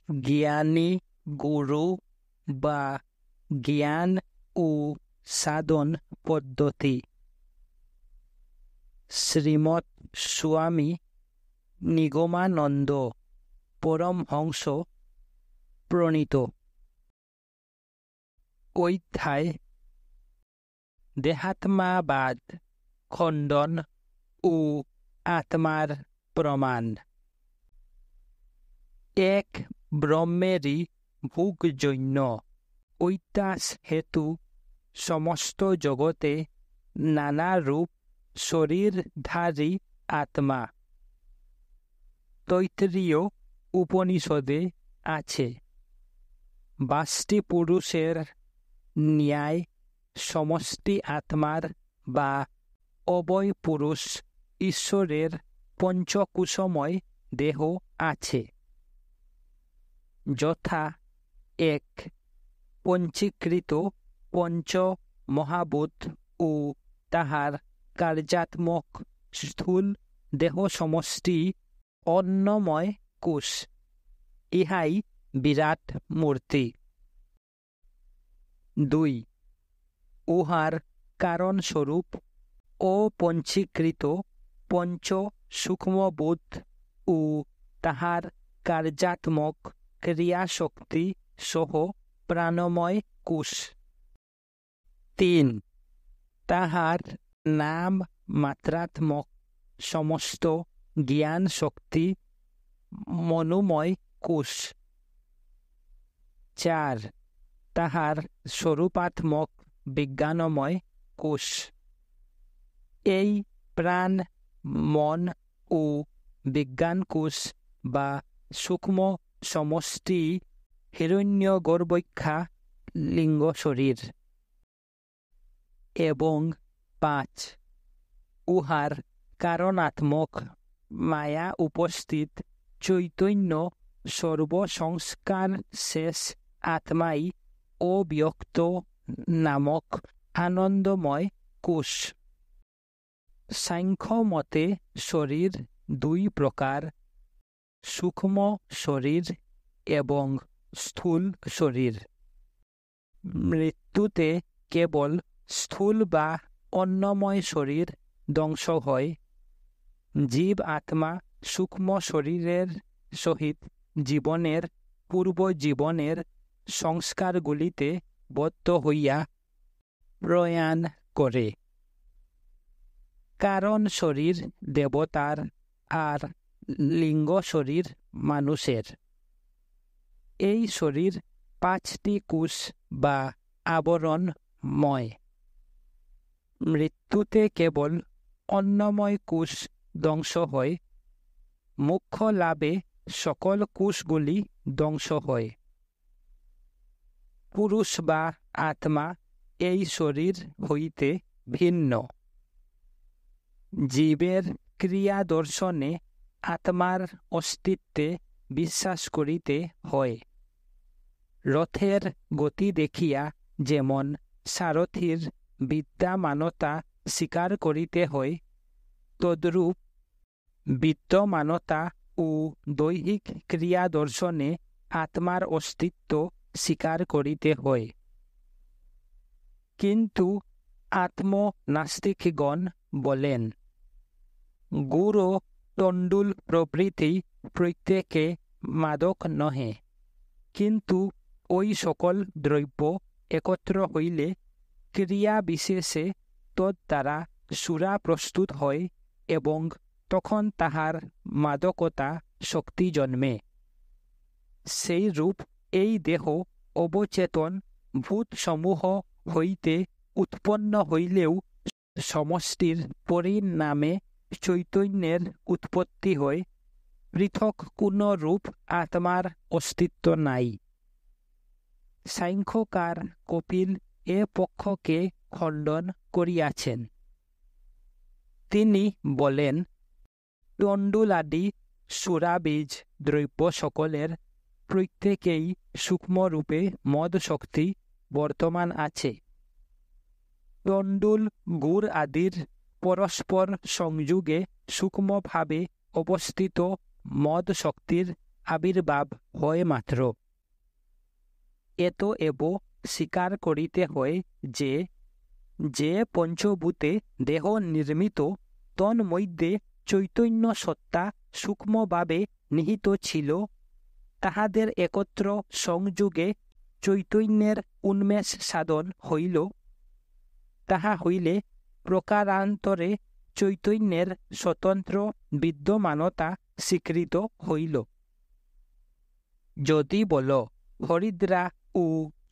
জ্ঞানী গুরু বা জ্ঞান ও সাধন পদ্ধতি। শ্রীমৎ স্বামী নিগমানন্দ পরমহংস প্রণীত। অধ্যায় দেহাত্মাবাদ খণ্ডন ও আত্মার প্রমাণ। এক ব্রহ্মেরই ভোগজন্য ঐতাস হেতু সমস্ত জগতে নানা রূপ শরীরধারী আত্মা। তৈত্তরীয় উপনিষদে আছে, বাষ্টি পুরুষের ন্যায় সমষ্টি আত্মার বা অবয় পুরুষ ঈশ্বরের পঞ্চকুশময় দেহ আছে, যথা এক পঞ্চীকৃত পঞ্চ মহাভূত ও তাহার কার্যাত্মক স্থূল দেহ সমষ্টি অন্নময় কোষ, ইহাই বিরাট মূর্তি। 2. উহার কারণস্বরূপ অপঞ্চীকৃত পঞ্চ সূক্ষ্মভূত ও তাহার কার্যাত্মক ক্রিয়াশক্তি সহ প্রাণময় কোষ। 3. তাহার নাম মাত্রাত্মক সমস্ত জ্ঞান শক্তি মনোময় কোষ। 4. তাহার স্বরূপাত্মক বিজ্ঞানময় কোষ। এই প্রাণ, মন ও বিজ্ঞান কোষ বা সূক্ষ্ম সমষ্টি হিরণ্যগর্ভখ্যা লিঙ্গ শরীর। এবং 5. উহার কারণাত্মক মায়া উপস্থিত চৈতন্য সর্বসংস্কার শেষ আত্মাই অব্যক্ত নামক আনন্দময় কোষ। সাংখ্য মতে শরীর 2 প্রকার, সূক্ষ্ম শরীর এবং স্থূল শরীর। মৃত্যুতে কেবল স্থূল বা অন্নময় শরীর ধ্বংস হয়। জীব আত্মা সূক্ষ্ম শরীরের সহিত জীবনের পূর্বজীবনের সংস্কারগুলিতে বদ্ধ হইয়া প্রয়াণ করে। কারণ শরীর দেবতার আর লিঙ্গ শরীর মানুষের। এই শরীর 5টি কোষ বা আবরণময়। মৃত্যুতে কেবল অন্নময় কোষ ধ্বংস হয়, মোক্ষ লাভে সকল কোষগুলি ধ্বংস হয়। পুরুষ বা আত্মা এই শরীর হইতে ভিন্ন। জীবের ক্রিয়া দর্শনে আত্মার অস্তিত্বে বিশ্বাস করিতে হয়। রথের গতি দেখিয়া যেমন সারথীর বিদ্যমানতা স্বীকার করিতে হয়, তদ্রূপ বিদ্যমানতা ও দৈহিক ক্রিয়া দর্শনে আত্মার অস্তিত্ব স্বীকার করিতে হয়। কিন্তু আত্মনাস্তিকগণ বলেন, গুড় ও তণ্ডুল প্রভৃতি প্রত্যেকে মাদক নহে, কিন্তু ওই সকল দ্রব্য একত্র হইলে ক্রিয়া বিশেষে তদ্বারা সুরা প্রস্তুত হয় এবং তখন তাহার মাদকতা শক্তি জন্মে। সেই রূপ এই দেহ অবচেতন ভূতসমূহ হইতে উৎপন্ন হইলেও সমষ্টির পরিণামে চৈতন্যের উৎপত্তি হয়, পৃথক কোন রূপ আত্মার অস্তিত্ব নাই। সাংখ্যকার কপিল এ পক্ষকে খণ্ডন করিয়াছেন। তিনি বলেন, তণ্ডুলাদি সুরাবীজ দ্রব্য সকলের প্রত্যেকেই সূক্ষ্মরূপে মদ শক্তি বর্তমান আছে। তণ্ডুল, গুড় আদির পরস্পর সংযোগে সূক্ষ্মভাবে অবস্থিত মদ শক্তির আবির্ভাব হয় মাত্র। এতএব স্বীকার করিতে হয় যে যে পঞ্চভূতে দেহ নির্মিত তন্মধ্যে চৈতন্য সত্তা সূক্ষ্মভাবে নিহিত ছিল, তাহাদের একত্র সংযোগে চৈতন্যের উন্মেষ সাধন হইল। তাহা হইলে প্রকারান্তরে চৈতন্যের স্বতন্ত্র বিদ্যমানতা স্বীকৃত হইল। যদি বল হরিদ্রা ও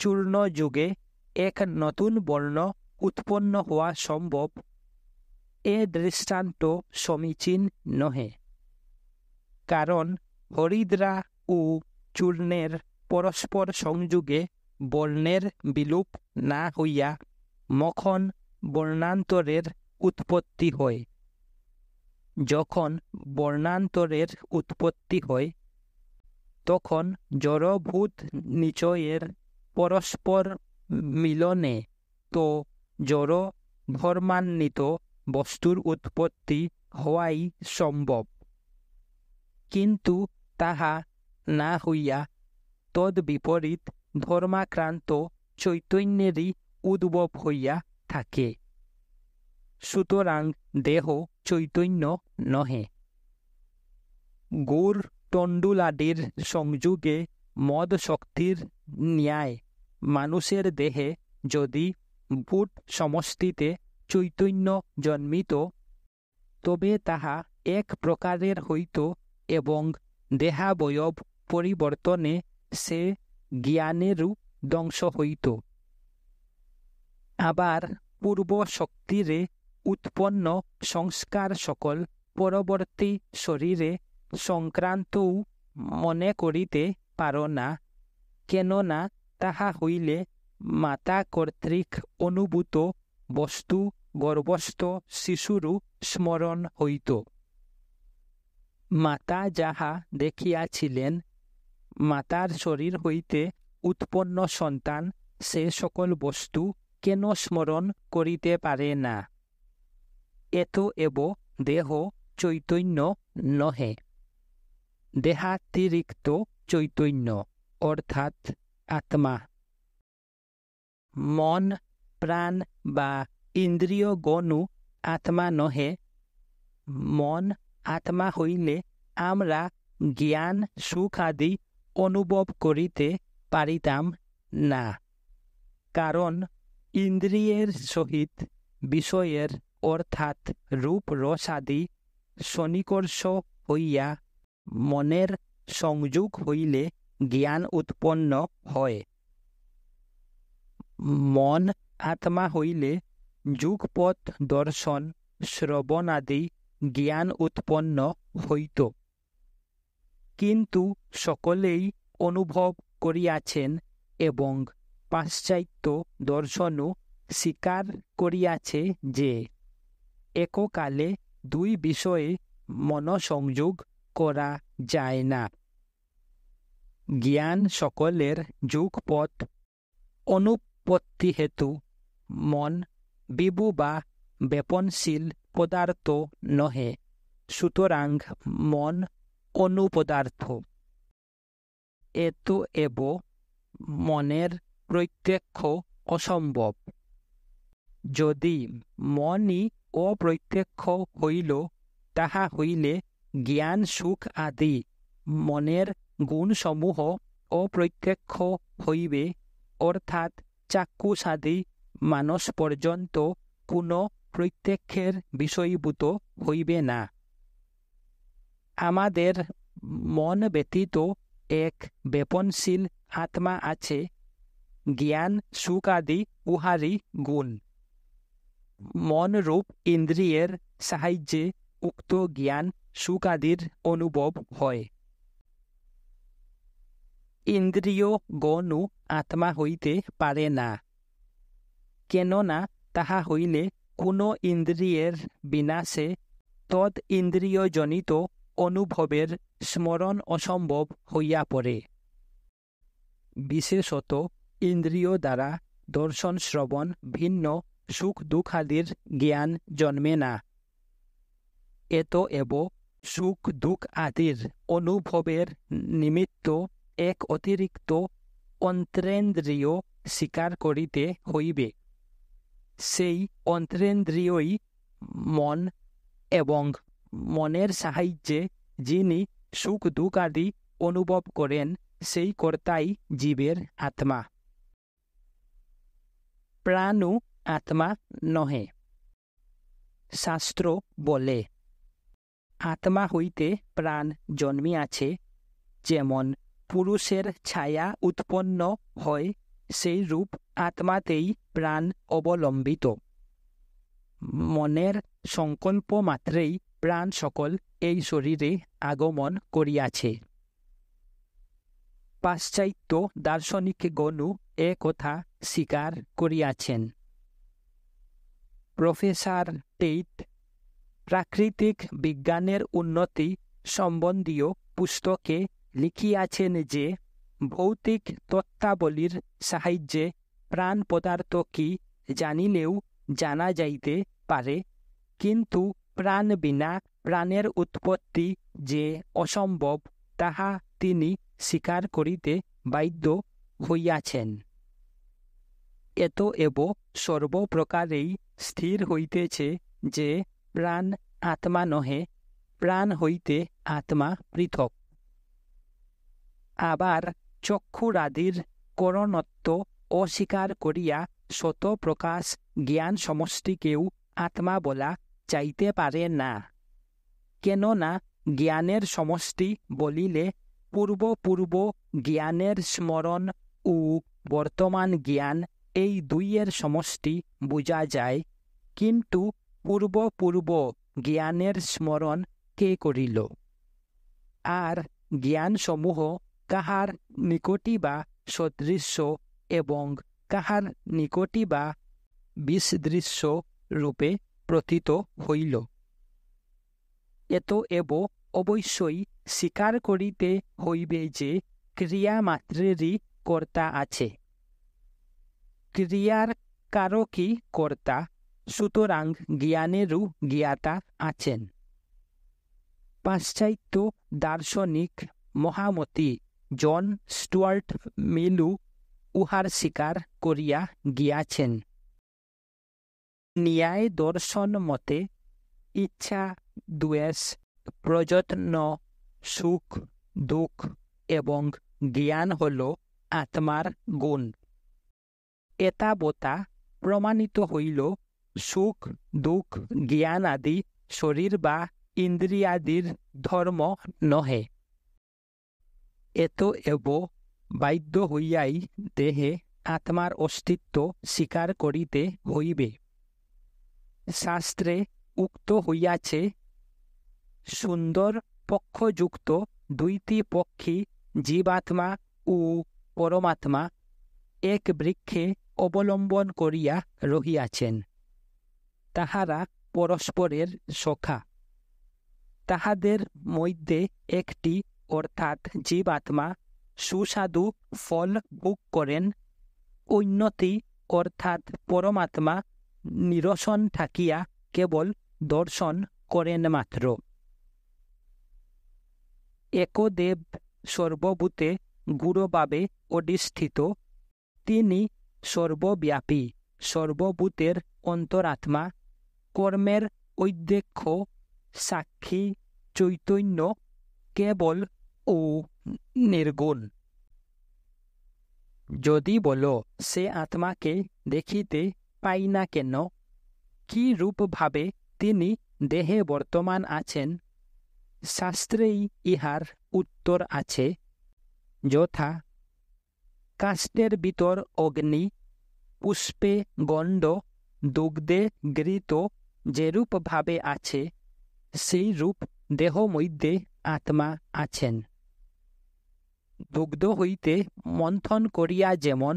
চূর্ণ যুগে এক নতুন বর্ণ উৎপন্ন হওয়া সম্ভব, এ দৃষ্টান্ত সমীচীন নহে। কারণ হরিদ্রা ও চূর্ণের পরস্পর সংযোগে বর্ণের বিলোপ না হইয়া মখন বর্ণান্তরের উৎপত্তি হয়। যখন বর্ণান্তরের উৎপত্তি হয়, তখন জড়ভূত নিচয়ের পরস্পর মিলনে তো জড় ধর্মান্বিত বস্তুর উৎপত্তি হওয়াই সম্ভব। কিন্তু তাহা না হইয়া তদ্বিপরীত ধর্মাক্রান্ত চৈতন্যেরই উদ্ভব হইয়া থাকে। সুতরাং দেহ চৈতন্য নহে। গুড় তণ্ডুলাদির সংযোগে মদ শক্তির ন্যায় মানুষের দেহে যদি ভূত সমষ্টিতে চৈতন্য জন্মিত, তবে তাহা এক প্রকারের হইত এবং দেহাবয়ব পরিবর্তনে সে জ্ঞানেরও ধ্বংস হইত। আবার পূর্ব শক্তিরে উৎপন্ন সংস্কার সকল পরবর্তী শরীরে সংক্রান্তও মনে করিতে পার না, কেননা তাহা হইলে মাতা কর্তৃক অনুভূত বস্তু গর্ভস্থ শিশুরও স্মরণ হইত। মাতা যাহা দেখিয়াছিলেন, মাতার শরীর হইতে উৎপন্ন সন্তান সে সকল বস্তু কেন স্মরণ করিতে পারে না? এতএব দেহ চৈতন্য নহে। দেহাতিরিক্ত চৈতন্য অর্থাৎ আত্মা। মন, প্রাণ বা ইন্দ্রিয়গণও আত্মা নহে। মন আত্মা হইলে আমরা জ্ঞান সুখ আদি অনুভব করিতে পারিতাম না, কারণ ইন্দ্রিয়ের সহিত বিষয়ের অর্থাৎ রূপ রস আদি সন্নিকর্ষ হইয়া মনের সংযোগ হইলে জ্ঞান উৎপন্ন হয়। মন আত্মা হইলে যুগপৎ দর্শন শ্রবণ আদি জ্ঞান উৎপন্ন হইত। কিন্তু সকলেই অনুভব করিয়াছেন এবং পাশ্চাত্য দর্শনও স্বীকার করিয়াছে যে এককালে দুই বিষয়ে মনসংযোগ করা যায় না। জ্ঞান সকলের যুগপৎ অনুপত্তি হেতু মন বিভু বা ব্যাপনশীল পদার্থ নহে, সুতরাং মন অনুপদার্থ। এতএব মনের প্রত্যক্ষ অসম্ভব। যদি মনই অপ্রত্যক্ষ হইল, তাহা হইলে জ্ঞান সুখ আদি মনের গুণসমূহ অপ্রত্যক্ষ হইবে, অর্থাৎ চাক্ষুষাদি মানস পর্যন্ত কোনো প্রত্যক্ষের বিষয়ীভূত হইবে না। আমাদের মন ব্যতীত এক ব্যাপনশীল আত্মা আছে, জ্ঞান সুখ আদি উহারই গুণ। মনরূপ ইন্দ্রিয়ের সাহায্যে উক্ত জ্ঞান সুখ আদির অনুভব হয়। ইন্দ্রিয় গণও আত্মা হইতে পারে না, কেননা তাহা হইলে কোনো ইন্দ্রিয়ের বিনাশে তদ ইন্দ্রিয়জনিত অনুভবের স্মরণ অসম্ভব হইয়া পড়ে। বিশেষত ইন্দ্রিয় দ্বারা দর্শন শ্রবণ ভিন্ন সুখ দুঃখাদির জ্ঞান জন্মে না। এতএব সুখ দুঃখ আদির অনুভবের নিমিত্ত এক অতিরিক্ত অন্তরেন্দ্রিয় স্বীকার করিতে হইবে। সেই অন্তরেন্দ্রিয়ই মন, এবং মনের সাহায্যে যিনি সুখ দুঃখ আদি অনুভব করেন সেই কর্তাই জীবের আত্মা। প্রাণু আত্মা নহে। শাস্ত্র বলে, আত্মা হইতে প্রাণ জন্মিয়াছে। যেমন পুরুষের ছায়া উৎপন্ন হয়, সেই রূপ আত্মাতেই প্রাণ অবলম্বিত। মনের সংকল্প মাত্রেই প্রাণ সকল এই শরীরে আগমন করিয়াছে। পাশ্চাত্য দার্শনিকগণও এ কথা স্বীকার করিয়াছেন। প্রফেসর টেইট প্রাকৃতিক বিজ্ঞানের উন্নতি সম্বন্ধীয় পুস্তকে লিখিয়াছেন যে, ভৌতিক তত্ত্বাবলীর সাহায্যে প্রাণ পদার্থ কি জানিলেও জানা যাইতে পারে, কিন্তু প্রাণ বিনা প্রাণের উৎপত্তি যে অসম্ভব তাহা তিনি স্বীকার করিতে বাধ্য হইয়াছেন। এতএব সর্বপ্রকারেই স্থির হইতেছে যে প্রাণ আত্মা নহে, প্রাণ হইতে আত্মা পৃথক। আবার চক্ষুরাদির করণত্ব অস্বীকার করিয়া শতপ্রকাশ জ্ঞান সমষ্টিকেও আত্মা বলা যাইতে পারে না। কেননা জ্ঞানের সমষ্টি বলিলে পূর্ব পূর্ব জ্ঞানের স্মরণ ও বর্তমান জ্ঞান এই দুইয়ের সমষ্টি বোঝা যায়। কিন্তু পূর্ব পূর্ব জ্ঞানের স্মরণ কে করিল? আর জ্ঞানসমূহ কাহার নিকটই বা সদৃশ্য এবং কাহার নিকটই বা বিসদৃশ্য রূপে প্রতীত হইল? এতএব অবশ্যই স্বীকার করিতে হইবে যে ক্রিয়ামাত্রেরই কর্তা আছে। ক্রিয়ার কারকই কর্তা, সুতরাং জ্ঞানেরও জ্ঞাতা আছেন। পাশ্চাত্য দার্শনিক মহামতি জন স্টুয়ার্ট মিলও উহার স্বীকার করিয়া গিয়াছেন। ন্যায় দর্শন মতে ইচ্ছা, দ্বেষ, প্রযত্ন, সুখ দুঃখ এবং জ্ঞান হল আত্মার গুণ। এতাবতা প্রমাণিত হইল সুখ দুঃখ জ্ঞান আদি শরীর বা ইন্দ্রিয়াদির ধর্ম নহে। এতএব বাধ্য হইয়াই দেহে আত্মার অস্তিত্ব স্বীকার করিতে হইবে। শাস্ত্রে উক্ত হইয়াছে, সুন্দর পক্ষযুক্ত দুইটি পক্ষী জীবাত্মা ও পরমাত্মা এক বৃক্ষে অবলম্বন করিয়া রহিয়াছেন। তাহারা পরস্পরের সখা। তাহাদের মধ্যে একটি অর্থাৎ জীবাত্মা সুস্বাদু ফল ভোগ করেন, অন্যটি অর্থাৎ পরমাত্মা নিরসন থাকিয়া কেবল দর্শন করেন মাত্র। একদেব সর্বভূতে গূঢ়ভাবে অধিষ্ঠিত। তিনি সর্বব্যাপী, সর্বভূতের অন্তরাত্মা, কর্মের অধ্যক্ষ, সাক্ষী, চৈতন্য, কেবল ও নির্গুণ। যদি বলো সে আত্মাকে দেখিতে পাই না কেন, কি রূপভাবে তিনি দেহে বর্তমান আছেন, শাস্ত্রেই ইহার উত্তর আছে। যথা কাষ্ঠের ভিতর অগ্নি, পুষ্পে গণ্ড, দুগ্ধে ঘৃত যেরূপভাবে আছে, সেই রূপ দেহ মধ্যে আত্মা আছেন। দুগ্ধ হইতে মন্থন করিয়া যেমন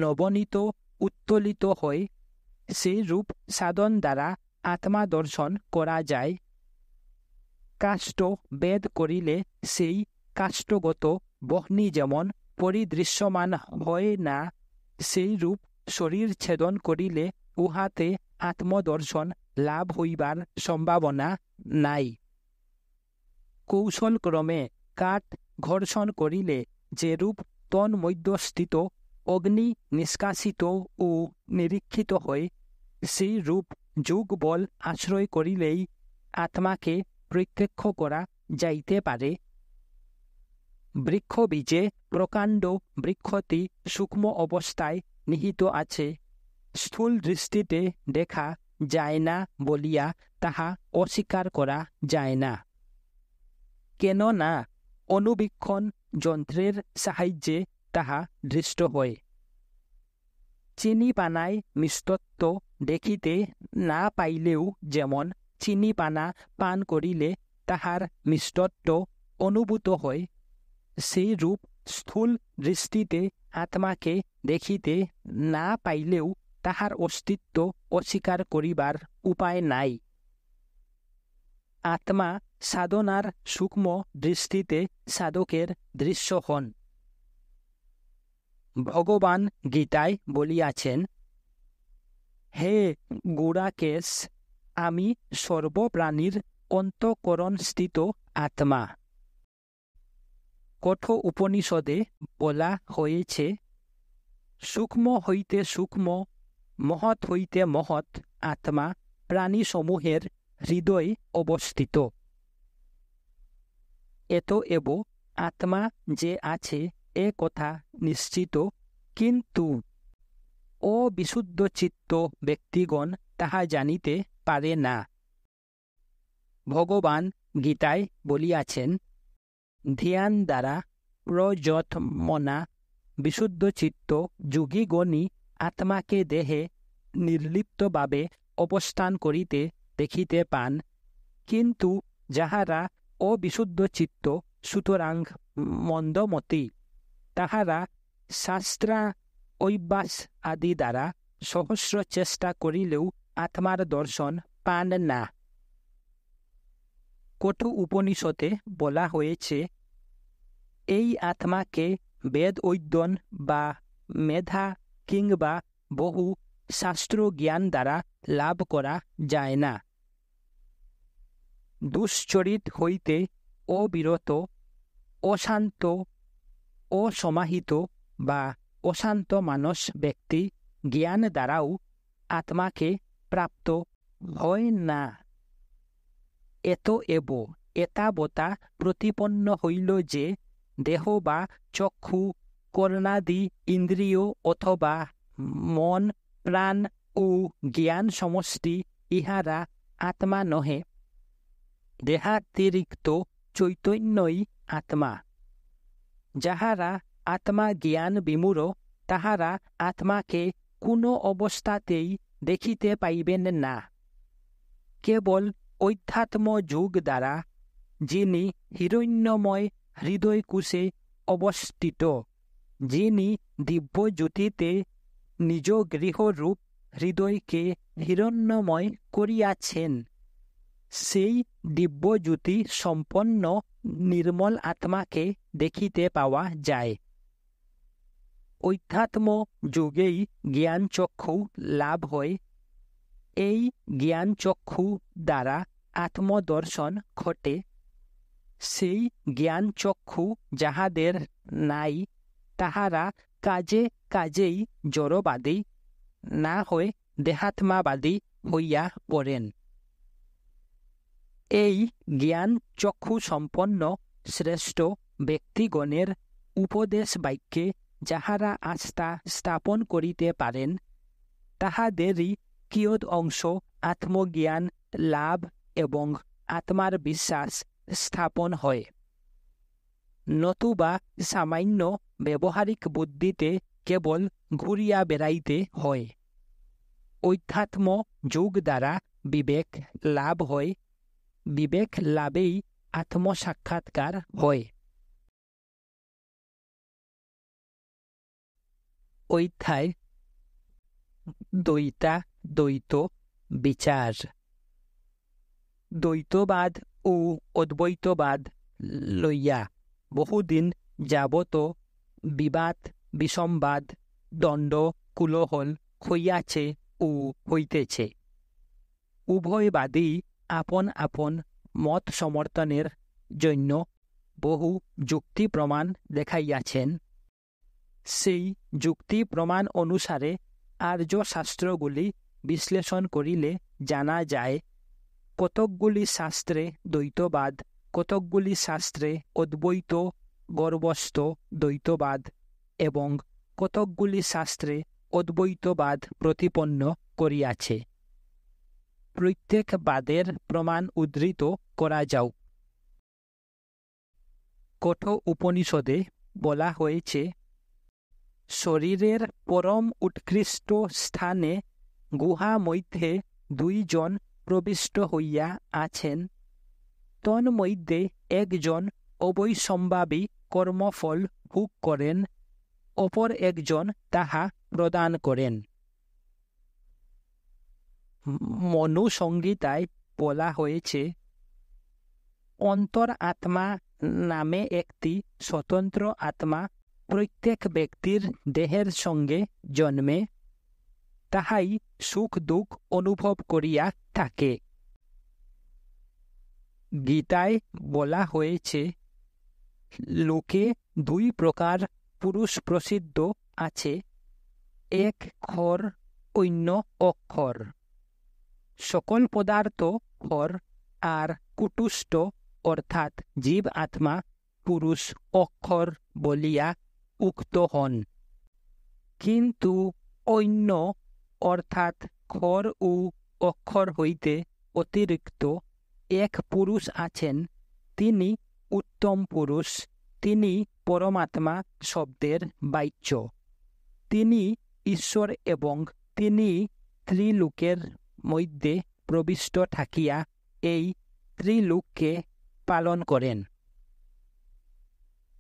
নবনীত উত্তোলিত হয়, সেই রূপ সাধন দ্বারা আত্মা দর্শন করা যায়। কাষ্ঠ বেদ করিলে সেই কাষ্ঠগত বহ্নি যেমন পরিদৃশ্যমান হয় না, সেই রূপ শরীর ছেদন করিলে উহাতে আত্মদর্শন লাভ হইবার সম্ভাবনা নাই। কৌশলক্রমে কাঠ ঘর্ষণ করিলে যেরূপ তন্মধ্যস্থিত অগ্নি নিষ্কাশিত ও নিরীক্ষিত হয়, সেই রূপ যোগ বল আশ্রয় করিলেই আত্মাকে প্রত্যক্ষ করা যাইতে পারে। বৃক্ষবীজে প্রকাণ্ড বৃক্ষটি সূক্ষ্ম অবস্থায় নিহিত আছে, স্থূল দৃষ্টিতে দেখা যায় না বলিয়া তাহা অস্বীকার করা যায় না। কেননা অনুবীক্ষণ যন্ত্রের সাহায্যে তাহা দৃষ্ট হয়। চিনি পানায় মিষ্টত্ব দেখিতে না পাইলেও যেমন চিনি পানা পান করিলে তাহার মিষ্টত্ব অনুভূত হয়, সেই রূপ স্থূল দৃষ্টিতে আত্মাকে দেখিতে না পাইলেও তাহার অস্তিত্ব অস্বীকার করিবার উপায় নাই। আত্মা সাধনার সূক্ষ্ম দৃষ্টিতে সাধকের দৃশ্য হন। ভগবান গীতায় বলিয়াছেন, হে গুড়াকেশ, আমি সর্বপ্রাণীর অন্তঃকরণস্থিত আত্মা। কঠো উপনিষদে বলা হয়েছে, সূক্ষ্ম হইতে সূক্ষ্ম, মহৎ হইতে মহৎ আত্মা প্রাণীসমূহের হৃদয়ে অবস্থিত। এতএব আত্মা যে আছে এ কথা নিশ্চিত, কিন্তু অবিশুদ্ধচিত্ত ব্যক্তিগণ তাহা জানিতে পারে না। ভগবান গীতায় বলিয়াছেন, ধ্যান দ্বারা প্রযতমনা বিশুদ্ধচিত্ত যোগীগণই আত্মাকে দেহে নির্লিপ্তভাবে অবস্থান করিতে দেখিতে পান, কিন্তু যাহারা অবিশুদ্ধচিত্ত, সুতরাং মন্দমতি, তাহারা শাস্ত্রা অভ্যাস আদি দ্বারা সহস্র চেষ্টা করিলেও আত্মার দর্শন পান না। কঠো উপনিষদে বলা হয়েছে, এই আত্মাকে বেদ অধ্যয়ন বা মেধা কিংবা বহু শাস্ত্র জ্ঞান দ্বারা লাভ করা যায় না। দুশ্চরিত হইতে অবিরত, অশান্ত, অসমাহিত বা অশান্ত মানস ব্যক্তি জ্ঞান দ্বারাও আত্মাকে প্রাপ্ত হয় না। এতএব এতাবতা প্রতিপন্ন হইল যে দেহ বা চক্ষু, কর্ণাদি ইন্দ্রিয় অথবা মন, প্রাণ ও জ্ঞান সমষ্টি ইহারা আত্মা নহে, দেহাতিরিক্ত চৈতন্যই আত্মা। যাহারা আত্মা জ্ঞান বিমূঢ়, তাহারা আত্মাকে কোনো অবস্থাতেই দেখিতে পাইবেন না। কেবল অধ্যাত্ম যোগ দ্বারা, যিনি হিরণ্যময় হৃদয়কুশে অবস্থিত, যিনি দিব্যজ্যোতিতে নিজ গৃহরূপ হৃদয়কে হিরণ্যময় করিয়াছেন, সেই দিব্যজ্যোতি সম্পন্ন নির্মল আত্মাকে দেখিতে পাওয়া যায়। অধ্যাত্ম যোগেই জ্ঞানচক্ষু লাভ হয়। এই জ্ঞানচক্ষু দ্বারা আত্মদর্শন ঘটে। সেই জ্ঞানচক্ষু যাহাদের নাই, তাহারা কাজে কাজেই জড়বাদী, না হয় দেহাত্মাবাদী হইয়া পড়েন। এই জ্ঞান চক্ষু সম্পন্ন শ্রেষ্ঠ ব্যক্তিগণের উপদেশ বাক্যে যাহারা আস্থা স্থাপন করিতে পারেন, তাহাদেরই কিয়ৎ অংশ আত্মজ্ঞান লাভ এবং আত্মার বিশ্বাস স্থাপন হয়। নতুবা সামান্য ব্যবহারিক বুদ্ধিতে কেবল ঘুরিয়া বেড়াইতে হয়। অধ্যাত্ম যোগ দ্বারা বিবেক লাভ হয়, বিবেক লাভেই আত্মসাক্ষাৎকার হয়। অধ্যায় দ্বৈত বিচার। দ্বৈতবাদ ও অদ্বৈতবাদ লইয়া বহুদিন যাবত বিবাদ বিসম্বাদ দ্বন্দ্ব কুলহল হইয়াছে ও হইতেছে। উভয়বাদী আপন আপন মত সমর্থনের জন্য বহু যুক্তি প্রমাণ দেখাইয়াছেন। সেই যুক্তি প্রমাণ অনুসারে আর্য শাস্ত্রগুলি বিশ্লেষণ করিলে জানা যায় কতকগুলি শাস্ত্রে দ্বৈতবাদ, কতকগুলি শাস্ত্রে অদ্বৈত গর্ভস্থ দ্বৈতবাদ এবং কতকগুলি শাস্ত্রে অদ্বৈতবাদ প্রতিপন্ন করিয়াছে। প্রত্যেক বাদের প্রমাণ উদ্ধৃত করা যাও। কঠো উপনিষদে বলা হয়েছে, শরীরের পরম উৎকৃষ্ট স্থানে গুহা মধ্যে দুইজন প্রবিষ্ট হইয়া আছেন। তন্মধ্যে একজন অবশ্যম্ভাবী কর্মফল ভোগ করেন, অপর একজন তাহা প্রদান করেন। মনুসংহিতায় বলা হয়েছে, অন্তর আত্মা নামে একটি স্বতন্ত্র আত্মা প্রত্যেক ব্যক্তির দেহের সঙ্গে জন্মে, তাহাই সুখ দুঃখ অনুভব করিয়া থাকে। গীতায় বলা হয়েছে, লোকে দুই প্রকার পুরুষ প্রসিদ্ধ আছে, এক ক্ষর, অন্য অক্ষর। সকল পদার্থ ক্ষর আর কুটুষ্ঠ অর্থাৎ জীব আত্মা পুরুষ অক্ষর বলিয়া উক্ত হন। কিন্তু অন্য অর্থাৎ ক্ষর ও অক্ষর হইতে অতিরিক্ত এক পুরুষ আছেন, তিনি উত্তম পুরুষ, তিনি পরমাত্মা শব্দের বাচ্য। তিনি ঈশ্বর এবং তিনি ত্রিলোকের মধ্যে প্রবিষ্ট থাকিয়া এই ত্রিলোককে পালন করেন।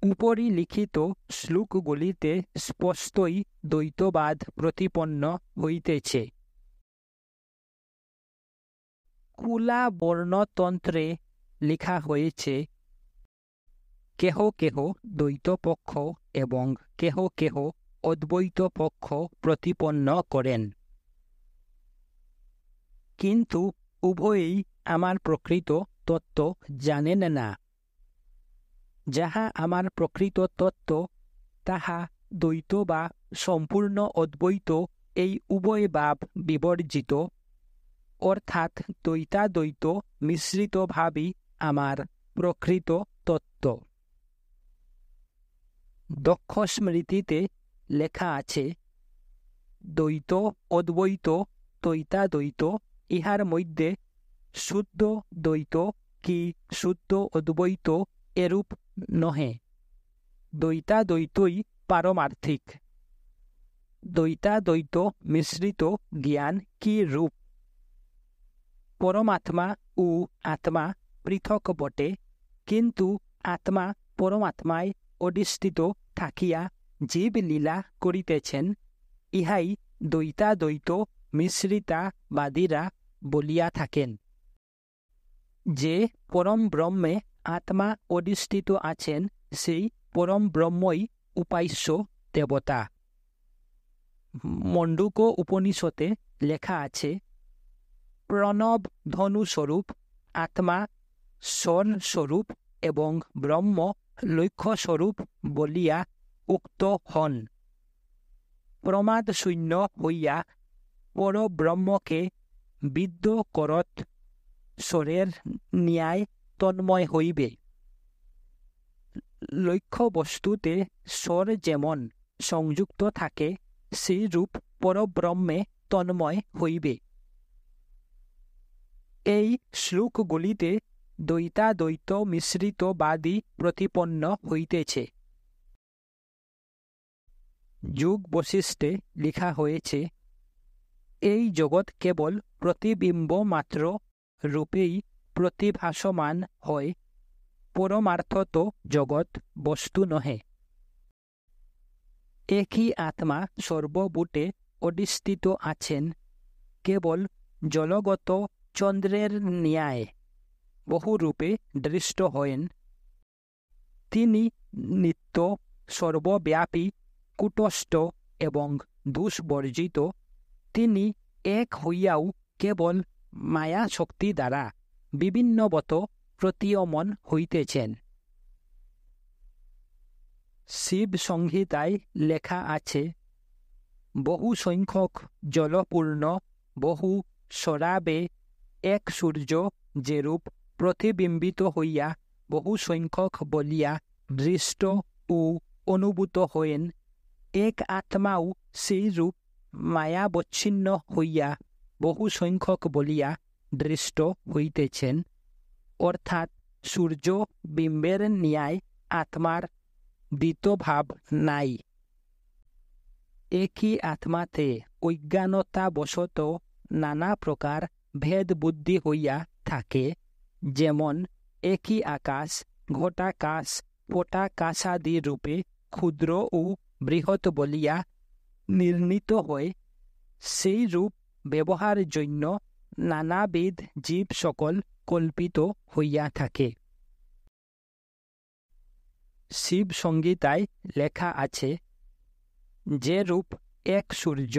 উপরি লিখিত শ্লোকগুলিতে স্পষ্টই দ্বৈতবাদ প্রতিপন্ন হইতেছে। কুলা বর্ণতন্ত্রে লেখা হয়েছে, কেহ কেহ দ্বৈত পক্ষ এবং কেহ কেহ অদ্বৈত পক্ষ প্রতিপন্ন করেন। কিন্তু উভয়েই আমার প্রকৃত তত্ত্ব জানেন না। যাহা আমার প্রকৃত তত্ত্ব, তাহা দ্বৈত বা সম্পূর্ণ অদ্বৈত এই উভয় ভাব বিবর্জিত, অর্থাৎ দ্বৈতাদ্বৈত মিশ্রিত ভাবই আমার প্রকৃত তত্ত্ব। দক্ষ স্মৃতিতে লেখা আছে, দ্বৈত অদ্বৈত দ্বৈতাদ্বৈত ইহার মধ্যে শুদ্ধ দ্বৈত কি শুদ্ধ অদ্বৈত এরূপ নহে। দ্বৈতাদ্বৈতই পারমার্থিক। দ্বৈতাদ্বৈত মিশ্রিত জ্ঞান কি রূপ। পরমাত্মা ও আত্মা পৃথক বটে, কিন্তু আত্মা পরমাত্মায় অধিষ্ঠিত থাকিয়া জীব লীলা করিতেছেন, ইহাই দ্বৈতাদ্বৈত মিশ্রিতাবাদীরা বলিয়া থাকেন। যে পরম ব্রহ্মে আত্মা অধিষ্ঠিত আছেন, সেই পরম ব্রহ্মই উপাস্য দেবতা। মণ্ডুক উপনিষদে লেখা আছে, প্রণব ধনু স্বরূপ আত্মা স্বর স্বরূপ এবং ব্রহ্ম লক্ষ্য স্বরূপ বলিয়া উক্ত হন। প্রমাদ শূন্য হইয়া পরব্রহ্মকে বিদ্ধ করত স্বরের ন্যায় তন্ময় হইবে। লক্ষ্য বস্তুতে স্বর যেমন সংযুক্ত থাকে, সেইরূপ পরব্রহ্মে তন্ময় হইবে। এই শ্লোকগুলিতে দ্বৈতাদ্বৈত মিশ্রিতবাদী প্রতিপন্ন হইতেছে। যোগ বশিষ্ঠে লেখা হয়েছে, এই জগৎ কেবল প্রতিবিম্ব মাত্র রূপেই প্রতিভাসমান হয়, পরমার্থত জগৎ বস্তু নহে। একই আত্মা সর্বভূতে অধিষ্ঠিত আছেন, কেবল জলগত চন্দ্রের ন্যায় বহুরূপে দৃষ্ট হয়েন। তিনি নিত্য সর্বব্যাপী, কূটস্থ এবং দোষবর্জিত। তিনি এক হইয়াও কেবল মায়া শক্তি দ্বারা বিভিন্নবত প্রতীয়মান হইতেছেন। শিব সংহিতায় লেখা আছে, বহু সংখ্যক জলপূর্ণ বহু শরাবে এক সূর্য যেরূপ প্রতিবিম্বিত হইয়া বহু সংখ্যক বলিয়া দৃষ্ট ও অনুভূত হয়েন, এক আত্মাও সেই রূপ মায়াবচ্ছিন্ন হইয়া বহু সংখ্যক বলিয়া দৃষ্ট হইতেছেন। অর্থাৎ সূর্য বিম্বের ন্যায় আত্মার দ্বিতীয়ভাব নাই। একই আত্মাতে অজ্ঞানতাবশত নানা প্রকার ভেদ বুদ্ধি হইয়া থাকে, যেমন একই আকাশ ঘটাকাশ পটাকাশাদি রূপে ক্ষুদ্র ও বৃহৎ বলিয়া নির্ণীত হয়। সেই রূপ ব্যবহার জন্য নানাবিধ জীব সকল কল্পিত হইয়া থাকে। শিব সংহিতায় লেখা আছে, যে রূপ এক সূর্য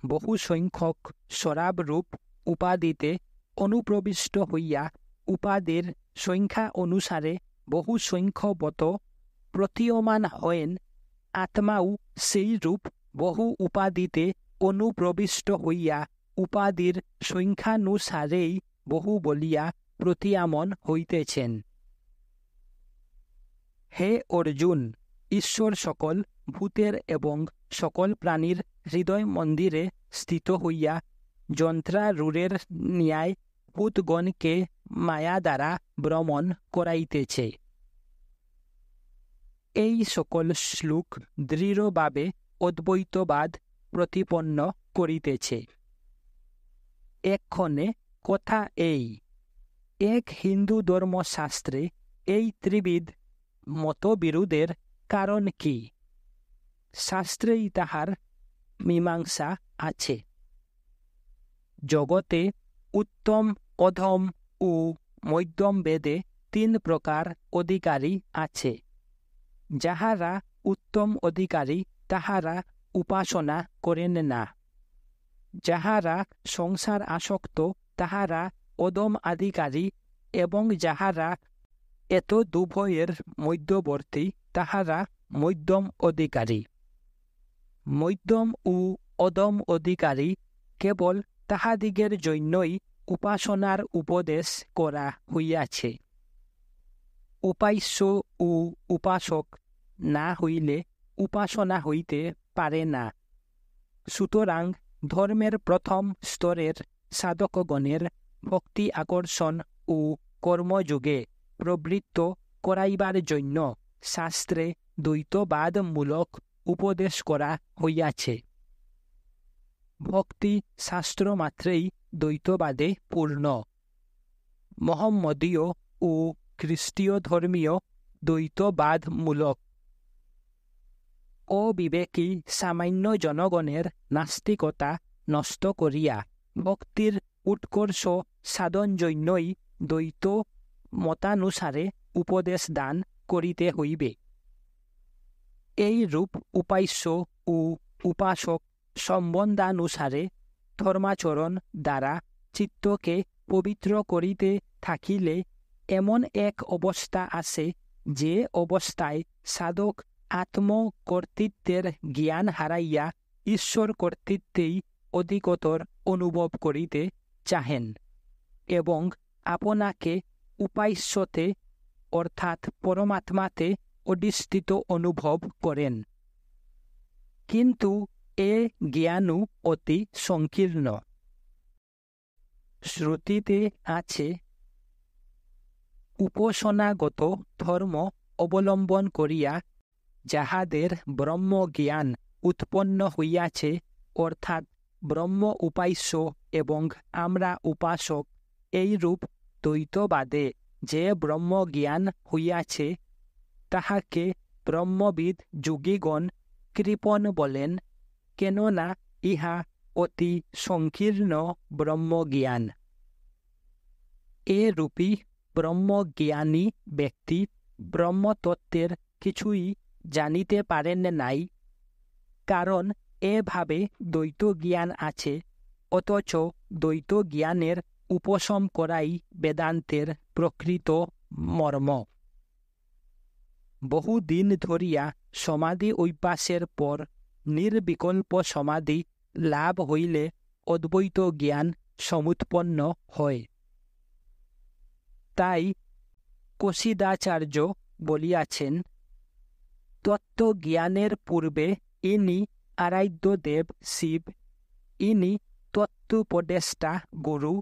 বহু সংখ্যক শরাব রূপ উপাদিতে অনুপ্রবিষ্ট হইয়া উপাদির সংখ্যা অনুসারে বহু সংখ্যবত প্রতীয়মান হয়েন, আত্মাও সেই রূপ বহু উপাদিতে অনুপ্রবিষ্ট হইয়া উপাদির সংখ্যানুসারেই বহু বলিয়া প্রতীয়মান হইতেছেন। হে অর্জুন, ঈশ্বর সকল ভূতের এবং সকল প্রাণীর হৃদয় মন্দিরে স্থিত হইয়া যন্ত্রারূঢ়ের ন্যায় ভূতগণকে মায়া দ্বারা ভ্রমণ করাইতেছে। এই সকল শ্লোক দৃঢ়ভাবে অদ্বৈতবাদ প্রতিপন্ন করিতেছে। এক্ষণে কথা এই, এক হিন্দু ধর্মশাস্ত্রে এই ত্রিবিধ মতবিরোধের কারণ কি? শাস্ত্রেই তাহার মীমাংসা আছে। জগতে উত্তম অধম ও মধ্যম বেদে 3 প্রকার অধিকারী আছে। যাহারা উত্তম অধিকারী তাহারা উপাসনা করেন না, যাহারা সংসার আসক্ত তাহারা অধম অধিকারী, এবং যাহারা এত দুভয়ের মধ্যবর্তী তাহারা মধ্যম অধিকারী। মধ্যম ও অধম অধিকারী কেবল তাহাদিগের জন্যই উপাসনার উপদেশ করা হইয়াছে। উপাস্য ও উপাসক না হইলে উপাসনা হইতে পারে না। সুতরাং ধর্মের প্রথম স্তরের সাধকগণের ভক্তি আকর্ষণ ও কর্মযোগে প্রবৃত্ত করাইবার জন্য শাস্ত্রে দ্বৈতবাদমূলক উপদেশ করা হইয়াছে। ভক্তি শাস্ত্র মাত্রেই দ্বৈতবাদে পূর্ণ। মোহাম্মদীয় ও খ্রিস্টীয় ধর্মীয় দ্বৈতবাদমূলক। অবিবেকী সামান্য জনগণের নাস্তিকতা নষ্ট করিয়া ভক্তির উৎকর্ষ সাধন জন্যই দ্বৈত মতানুসারে উপদেশ দান করিতে হইবে। এই রূপ উপাস্য ও উপাসক সম্বন্ধানুসারে ধর্মাচরণ দ্বারা চিত্তকে পবিত্র করিতে থাকিলে এমন এক অবস্থা আসে, যে অবস্থায় সাধক আত্মকর্তৃত্বের জ্ঞান হারাইয়া ঈশ্বর কর্তৃত্বেই অধিকতর অনুভব করিতে চাহেন এবং আপনাকে উপাস্যতে অর্থাৎ পরমাত্মাতে অধিষ্ঠিত অনুভব করেন। কিন্তু এ জ্ঞানও অতি সংকীর্ণ। শ্রুতিতে আছে, উপাসনাগত ধর্ম অবলম্বন করিয়া যাহাদের ব্রহ্মজ্ঞান উৎপন্ন হইয়াছে, অর্থাৎ ব্রহ্ম উপাস্য এবং আমরা উপাসক, এইরূপ দ্বৈতবাদে যে ব্রহ্মজ্ঞান হইয়াছে তাহাকে ব্রহ্মবিদ যোগীগণ কৃপণ বলেন, কেননা ইহা অতি সংকীর্ণ ব্রহ্মজ্ঞান। এ রূপী ব্রহ্মজ্ঞানী ব্যক্তি ব্রহ্মতত্ত্বের কিছুই জানিতে পারেন নাই, কারণ এভাবে দ্বৈত জ্ঞান আছে, অথচ দ্বৈত জ্ঞানের উপশম করাই বেদান্তের প্রকৃত মর্ম। বহুদিন ধরিয়া সমাধি অভ্যাসের পর নির্বিকল্প সমাধি লাভ হইলে অদ্বৈত জ্ঞান সমুৎপন্ন হয়। তাই কসিদাচার্য বলিয়াছেন, তত্ত্বজ্ঞানের পূর্বে ইনি আরাধ্য দেব শিব, ইনি তত্ত্বোপদেষ্টা গুরু,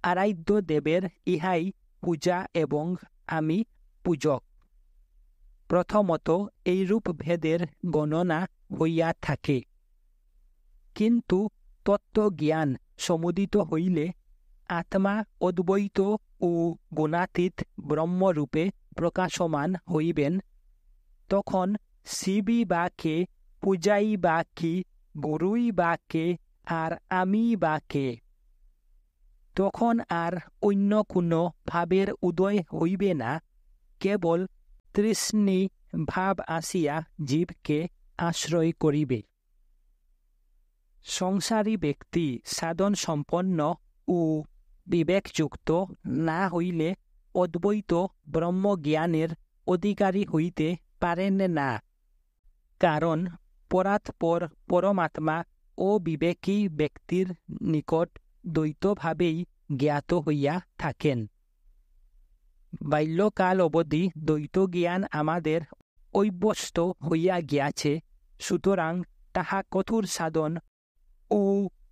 আরাধ্য দেবের ইহাই পূজা এবং আমি পূজক। প্রথমত এইরূপ ভেদের গণনা হইয়া থাকে, কিন্তু তত্ত্বজ্ঞান সমুদিত হইলে আত্মা অদ্বৈত ও গুণাতীত ব্রহ্মরূপে প্রকাশমান হইবেন। তখন শিবই বা কে, পূজাই বা কি, গুরুই বা কে, আর আমি বা কে? তখন আর অন্য কোনো ভাবের উদয় হইবে না, কেবল তৃষ্ণি ভাব আসিয়া জীবকে আশ্রয় করিবে। সংসারী ব্যক্তি সাধন সম্পন্ন ও বিবেকযুক্ত না হইলে অদ্বৈত ব্রহ্মজ্ঞানের অধিকারী হইতে পারেন না, কারণ পরাৎপর পরমাত্মা ও বিবেকী ব্যক্তির নিকট দ্বৈতভাবেই জ্ঞাত হইয়া থাকেন। বাল্যকাল অবধি দ্বৈত জ্ঞান আমাদের অভ্যস্ত হইয়া গিয়াছে, সুতরাং তাহা কঠোর সাধন ও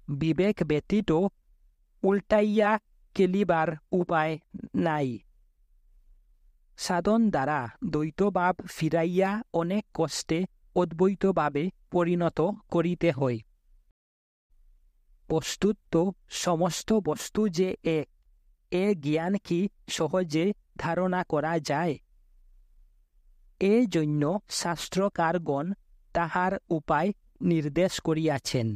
বিবেক ব্যতীত উল্টাইয়া কেলিবার উপায় নাই। সাধন দ্বারা দ্বৈতভাব ফিরাইয়া অনেক কষ্টে অদ্বৈতভাবে পরিণত করিতে হয়। বস্তুত সমস্ত বস্তু যে এক, এ জ্ঞান কি সহজে ধারণা করা যায়? এজন্য শাস্ত্রকারগণ তাহার উপায় নির্দেশ করিয়াছেন।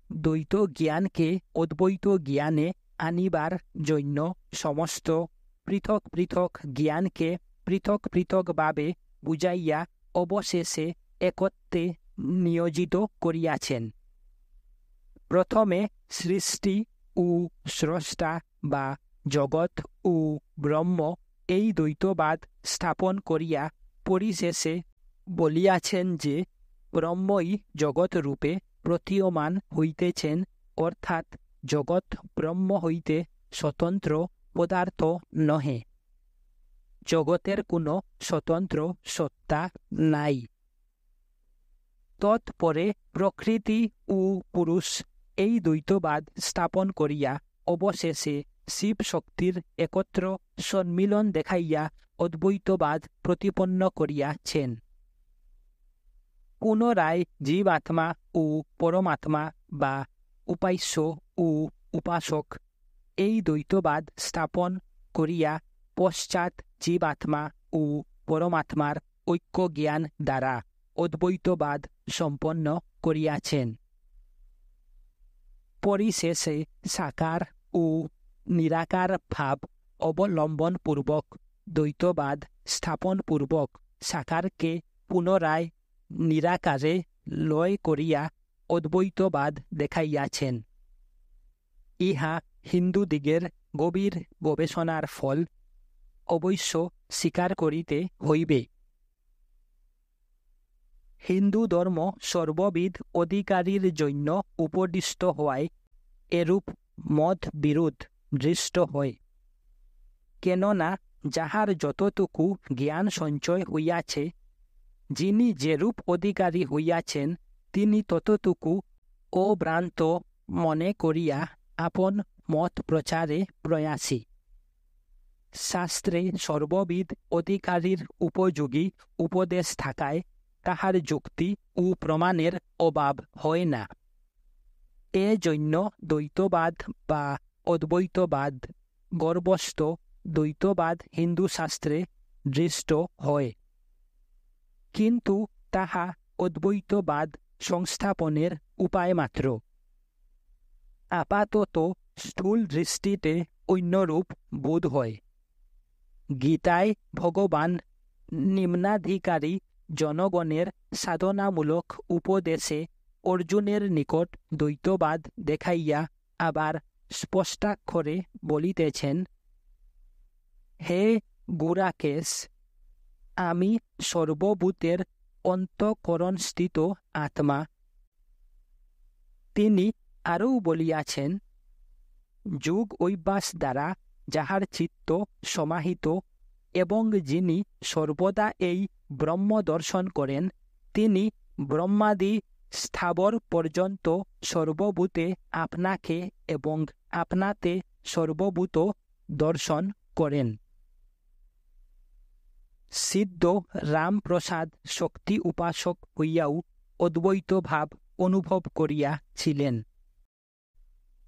দ্বৈত জ্ঞানকে অদ্বৈত জ্ঞানে আনিবার জন্য সমস্ত পৃথক পৃথক জ্ঞানকে পৃথক পৃথকভাবে বুঝাইয়া অবশেষে একত্রে নিয়োজিত করিয়াছেন। প্রথমে সৃষ্টি ও স্রষ্টা বা জগৎ ও ব্রহ্ম এই দ্বৈতবাদ স্থাপন করিয়া পরিশেষে বলিয়াছেন যে ব্রহ্মই জগৎ রূপে প্রতীয়মান হইতেছেন, অর্থাৎ জগৎ ব্রহ্ম হইতে স্বতন্ত্র পদার্থ নহে। জগতের কোনো স্বতন্ত্র সত্তা নাই। তৎপরে প্রকৃতি ও পুরুষ এই দ্বৈতবাদ স্থাপন করিয়া অবশেষে শিব শক্তির একত্র সম্মিলন দেখাইয়া অদ্বৈতবাদ প্রতিপন্ন করিয়াছেন। পুনরায় জীবাত্মা ও পরমাত্মা বা উপাস্য ও উপাসক এই দ্বৈতবাদ স্থাপন করিয়া পশ্চাৎ জীবাত্মা ও পরমাত্মার ঐক্য জ্ঞান দ্বারা অদ্বৈতবাদ সম্পন্ন করিয়াছেন। পরিশেষে সাকার ও নিরাকার ভাব অবলম্বনপূর্বক দ্বৈতবাদ স্থাপনপূর্বক সাকারকে পুনরায় নিরাকারে লয় করিয়া অদ্বৈতবাদ দেখাইয়াছেন। ইহা হিন্দুদিগের গভীর গবেষণার ফল, অবশ্য স্বীকার করিতে হইবে। হিন্দু ধর্ম সর্ববিধ অধিকারীর জন্য উপদিষ্ট হওয়ায় এরূপ মত বিরোধ দৃষ্ট হয়। কেননা যাহার যতটুকু জ্ঞান সঞ্চয় হইয়াছে, যিনি যেরূপ অধিকারী হইয়াছেন, তিনি ততটুকু অভ্রান্ত মনে করিয়া আপন মত প্রচারে প্রয়াসী। শাস্ত্রে সর্ববিধ অধিকারীর উপযোগী উপদেশ থাকায় তাহার যুক্তি ও প্রমাণের অভাব হয় না। এজন্য দ্বৈতবাদ বা অদ্বৈতবাদ গর্ভস্থ দ্বৈতবাদ হিন্দু শাস্ত্রে দৃষ্ট হয়, কিন্তু তাহা অদ্বৈতবাদ সংস্থাপনের উপায় মাত্র। আপাতত স্থূল দৃষ্টিতে অন্যরূপ বোধ হয়। গীতায় ভগবান নিম্নাধিকারী জনগণের সাধনামূলক উপদেশে অর্জুনের নিকট দ্বৈতবাদ দেখাইয়া আবার স্পষ্টাক্ষরে বলিতেছেন, হে গুরাকেশ, আমি সর্বভূতের অন্তঃকরণস্থিত আত্মা। তিনি আরও বলিয়াছেন, যোগ অভ্যাস দ্বারা যাহার চিত্ত সমাহিত এবং যিনি সর্বদা এই ব্রহ্ম দর্শন করেন, তিনি ব্রহ্মাদি স্থাবর পর্যন্ত সর্বভূতে আপনাকে এবং আপনাতে সর্বভূত দর্শন করেন। সিদ্ধ রামপ্রসাদ শক্তি উপাসক হইয়াও অদ্বৈত ভাব অনুভব করিয়াছিলেন।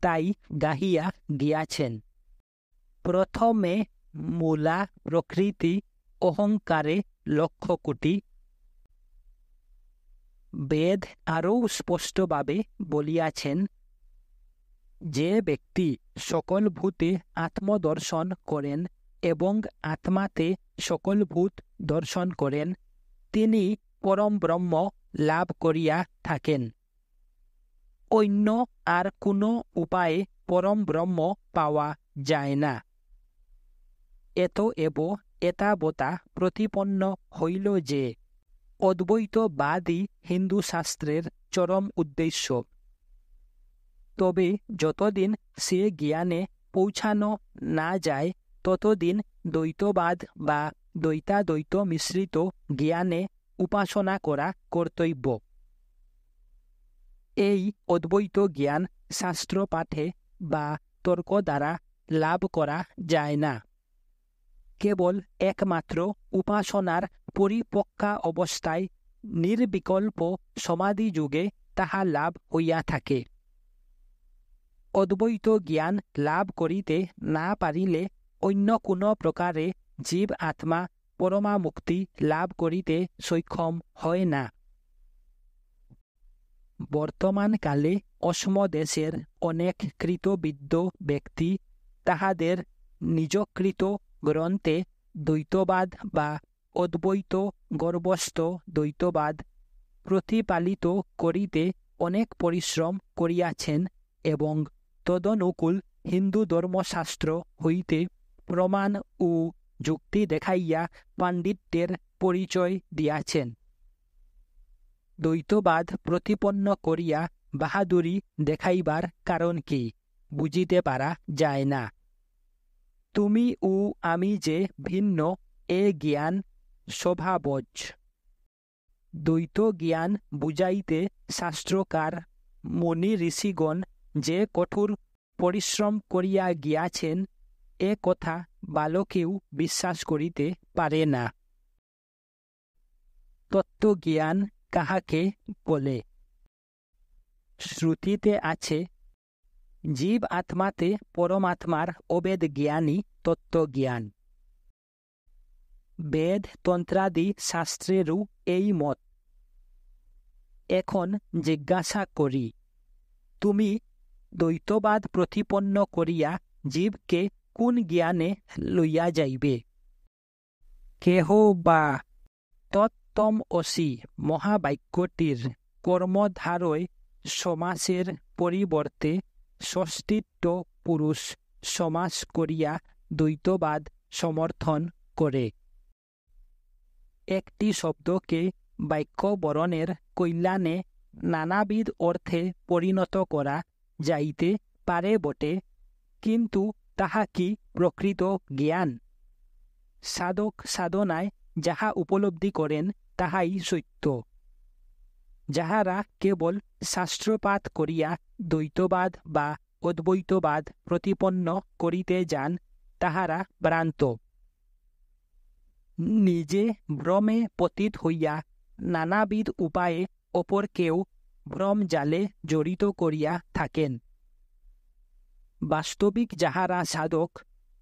তাই গাহিয়া গিয়াছেন, প্রথমে মূলা প্রকৃতি অহংকারে লক্ষ কোটি। বেদ আরও স্পষ্টভাবে বলিয়াছেন, যে ব্যক্তি সকল ভূতে আত্মদর্শন করেন এবং আত্মাতে সকল ভূত দর্শন করেন, তিনি পরম ব্রহ্ম লাভ করিয়া থাকেন। অন্য আর কোনো উপায়ে পরম ব্রহ্ম পাওয়া যায় না। এতএব এতাবতা প্রতিপন্ন হইল যে অদ্বৈতবাদী হিন্দু শাস্ত্রের চরম উদ্দেশ্য। তবে যতদিন সে জ্ঞানে পৌঁছানো না যায়, ততদিন দ্বৈতবাদ বা দ্বৈতাদ্বৈত মিশ্রিত জ্ঞানে উপাসনা করা কর্তব্য। এই অদ্বৈত জ্ঞান শাস্ত্র পাঠে বা তর্ক দ্বারা লাভ করা যায় না। কেবল একমাত্র উপাসনার পরিপক্কা অবস্থায় নির্বিকল্প সমাধি যুগে তাহা লাভ হইয়া থাকে। অদ্বৈত জ্ঞান লাভ করিতে না পারিলে অন্য কোনো প্রকারে জীব আত্মা পরমা মুক্তি লাভ করিতে সক্ষম হয় না। বর্তমানকালে অসম দেশের অনেক কৃতবিদ্য ব্যক্তি তাহাদের নিজকৃত গ্রন্থে দ্বৈতবাদ বা অদ্বৈত গর্ভস্থ দ্বৈতবাদ প্রতিপালিত করিতে অনেক পরিশ্রম করিয়াছেন এবং তদনুকূল হিন্দু ধর্মশাস্ত্র হইতে প্রমাণ ও যুক্তি দেখাইয়া পাণ্ডিত্যের পরিচয় দিয়াছেন। দ্বৈতবাদ প্রতিপন্ন করিয়া বাহাদুরি দেখাইবার কারণ কি বুঝিতে পারা যায় না। তুমি ও আমি যে ভিন্ন, এ জ্ঞান স্বভাবজ। দ্বৈত জ্ঞান বুঝাইতে শাস্ত্রকার মুনি ঋষিগণ যে কঠোর পরিশ্রম করিয়া গিয়াছেন, এ কথা বালকেও বিশ্বাস করিতে পারে না। তত্ত্বজ্ঞান কাহাকে বলে? শ্রুতিতে আছে, জীব আত্মাতে পরমাত্মার অবেদ জ্ঞানই তত্ত্বজ্ঞান। বেদ তন্ত্রাদি শাস্ত্রেরও এই মত। এখন জিজ্ঞাসা করি, তুমি দ্বৈতবাদ প্রতিপন্ন করিয়া জীবকে কোন জ্ঞানে লইয়া যাইবে? কেহ বা তত্ত্বম অসি মহাবাক্যটির কর্মধারয় সমাসের পরিবর্তে ষষ্ঠীত্ব পুরুষ সমাস করিয়া দ্বৈতবাদ সমর্থন করে। একটি শব্দকে বাক্যবরণের কল্যাণে নানাবিধ অর্থে পরিণত করা যাইতে পারে বটে, কিন্তু তাহা কি প্রকৃত জ্ঞান? সাধক সাধনায় যাহা উপলব্ধি করেন তাহাই সত্য। যাহারা কেবল শাস্ত্রপাঠ করিয়া দ্বৈতবাদ বা অদ্বৈতবাদ প্রতিপন্ন করিতে যান, তাহারা ভ্রান্ত। নিজে ভ্রমে পতিত হইয়া নানাবিধ উপায়ে অপরকেও ভ্রম জালে জড়িত করিয়া থাকেন। বাস্তবিক যাহারা সাধক,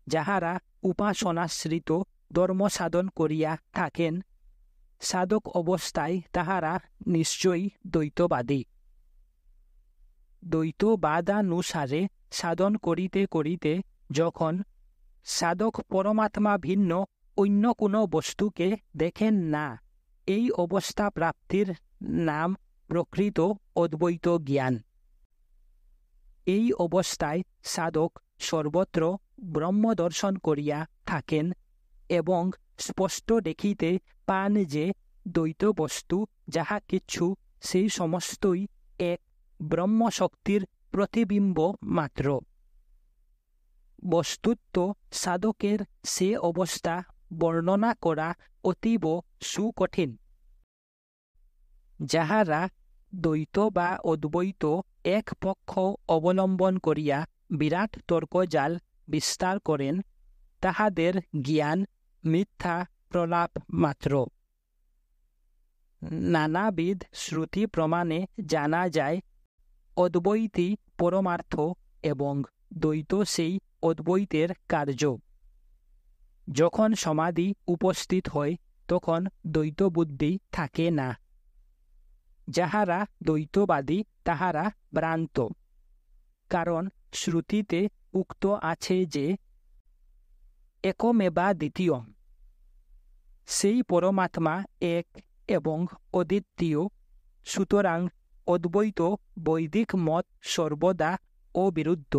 যাহারা উপাসনাশ্রিত ধর্মসাধন করিয়া থাকেন, সাধক অবস্থায় তাহারা নিশ্চয়ই দ্বৈতবাদী। দ্বৈতবাদানুসারে সাধন করিতে করিতে যখন সাধক পরমাত্মা ভিন্ন অন্য কোনো বস্তুকে দেখেন না, এই অবস্থা প্রাপ্তির নাম প্রকৃত অদ্বৈত জ্ঞান। এই অবস্থায় সাধক সর্বত্র ব্রহ্মদর্শন করিয়া থাকেন এবং স্পষ্ট দেখিতে পান যে দ্বৈত বস্তু যাহা কিছু সেই সমস্তই এক ব্রহ্মশক্তির প্রতিবিম্ব মাত্র। বস্তুত সাধকের সে অবস্থা বর্ণনা করা অতীব সুকঠিন। যাহারা দ্বৈত বা অদ্বৈত এক পক্ষ অবলম্বন করিয়া বিরাট তর্কজাল বিস্তার করেন, তাহাদের জ্ঞান মিথ্যা প্রলাপ মাত্র। নানাবিধ শ্রুতি প্রমাণে জানা যায় অদ্বৈতী পরমার্থ এবং দ্বৈত সেই অদ্বৈতের কার্য। যখন সমাধি উপস্থিত হয় তখন দ্বৈত বুদ্ধি থাকে না। যাহারা দ্বৈতবাদী তাহারা ভ্রান্ত, কারণ শ্রুতিতে উক্ত আছে যে একমেবা দ্বিতীয়ম, সেই পরমাত্মা এক এবং অদ্বিতীয়। সুতরাং অদ্বৈত বৈদিক মত সর্বদা অবিরুদ্ধ।